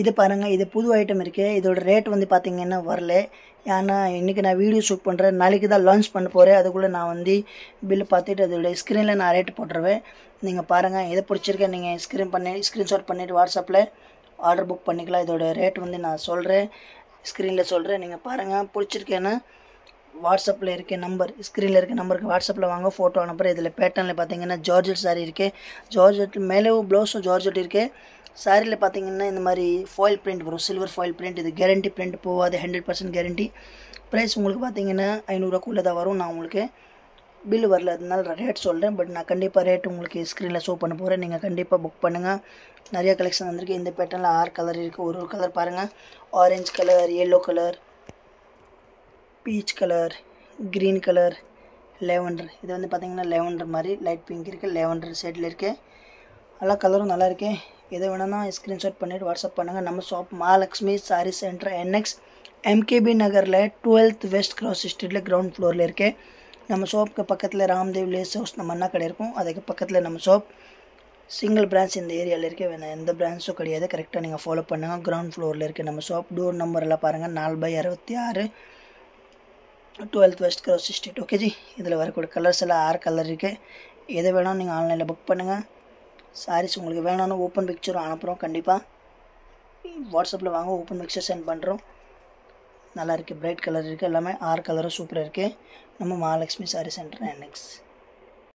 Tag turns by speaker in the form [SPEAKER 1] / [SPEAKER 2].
[SPEAKER 1] இது பாருங்கள், இது புது ஐட்டம் இருக்குது. இதோட ரேட் வந்து பார்த்திங்கன்னா வரல. ஏன்னா இன்றைக்கி நான் வீடியோ ஷூட் பண்ணுறேன், நாளைக்கு தான் லான்ச் பண்ண போகிறேன். அதுக்குள்ளே நான் வந்து பில்லு பார்த்துட்டு அதோட ஸ்க்ரீனில் நான் ரேட் போட்டுருவேன். நீங்கள் பாருங்கள், எதை பிடிச்சிருக்கேன் நீங்கள் ஸ்க்ரீன்ஷாட் பண்ணிவிட்டு வாட்ஸ்அப்பில் ஆர்டர் புக் பண்ணிக்கலாம். இதோட ரேட் வந்து நான் சொல்கிறேன், ஸ்க்ரீனில் சொல்கிறேன். நீங்கள் பாருங்கள், பிடிச்சிருக்கேன்னா வாட்ஸ்அப்பில் இருக்க நம்பர், ஸ்க்ரீனில் இருக்க நம்பருக்கு வாட்ஸ்அப்பில் வாங்க, ஃபோட்டோ அனுப்புகிறேன். இதில் பேட்டர்னில் பார்த்தீங்கன்னா ஜார்ஜெட் சாரீ இருக்குது. ஜார்ஜெட் மேலேயும் ப்ளவுஸும் ஜார்ஜெட் இருக்குது. சாரியில் பார்த்தீங்கன்னா இந்த மாதிரி ஃபாயில் பிரிண்ட் வரும், சில்வர் ஃபாயில் பிரிண்ட். இது கேரண்டி பிரிண்ட் போகாது, 100% கேரண்டி. ப்ரைஸ் உங்களுக்கு பார்த்தீங்கன்னா 500 தான் வரும். நான் உங்களுக்கு பில்லு வரல, அதனால ரேட் சொல்கிறேன். பட் நான் கண்டிப்பாக ரேட் உங்களுக்கு ஸ்க்ரீனில் ஷோ பண்ண போகிறேன். நீங்கள் கண்டிப்பாக புக் பண்ணுங்கள். நிறையா கலெக்ஷன் வந்திருக்கு. இந்த பேட்டர்னில் 6 கலர் இருக்குது. ஒரு கலர் பாருங்கள், orange colour, yellow colour, peach colour, green colour, lavender. இது வந்து பார்த்திங்கன்னா லேவண்டர் மாதிரி லைட் பிங்க் இருக்குது, லேவண்டர் சைடில் இருக்குது. எல்லா கலரும் நல்லா இருக்கு. எதை வேணும்னா ஸ்க்ரீன்ஷாட் பண்ணிவிட்டு வாட்ஸ்அப் பண்ணுங்கள். நம்ம shop Mahalakshmi sari centre, NX MKB நகரில் 12th வெஸ்ட் கிராஸ் ஸ்ட்ரீட்டில் கிரவுண்ட் ஃப்ளோரில் இருக்குது. நம்ம ஷாப்புக்கு பக்கத்தில் ராம்தேவ் லேஸ் ஹவுஸ் நம்ம அண்ணா கடை இருக்கும். அதுக்கு பக்கத்தில் நம்ம ஷாப். சிங்கிள் பிரான்ச் இந்த ஏரியாவில் இருக்குது, வேணால் எந்த பிரான்ச்சும் கிடையாது. கரெக்டாக நீங்கள் ஃபாலோ பண்ணுங்கள். கிரவுண்ட் ஃப்ளோரில் இருக்குது நம்ம ஷாப். டோர் நம்பர் எல்லாம் பாருங்கள், 4/66, 12th west cross street. Okay G. இதில் வரக்கூடிய கலர்ஸ் எல்லாம் 6 கலர் இருக்குது. எதை வேணாலும் நீங்கள் ஆன்லைனில் புக் பண்ணுங்கள். சாரீஸ் உங்களுக்கு வேணும்னா ஓப்பன் பிக்சரும் அனுப்புகிறோம். கண்டிப்பாக வாட்ஸ்அப்பில் வாங்க, ஓப்பன் பிக்சர் சென்ட் பண்ணுறோம். நல்லா இருக்குது, பிரைட் கலர் இருக்குது. எல்லாமே 6 கலரும் சூப்பராக இருக்குது. நம்ம மகாலட்சுமி சாரீ சென்டர், NX.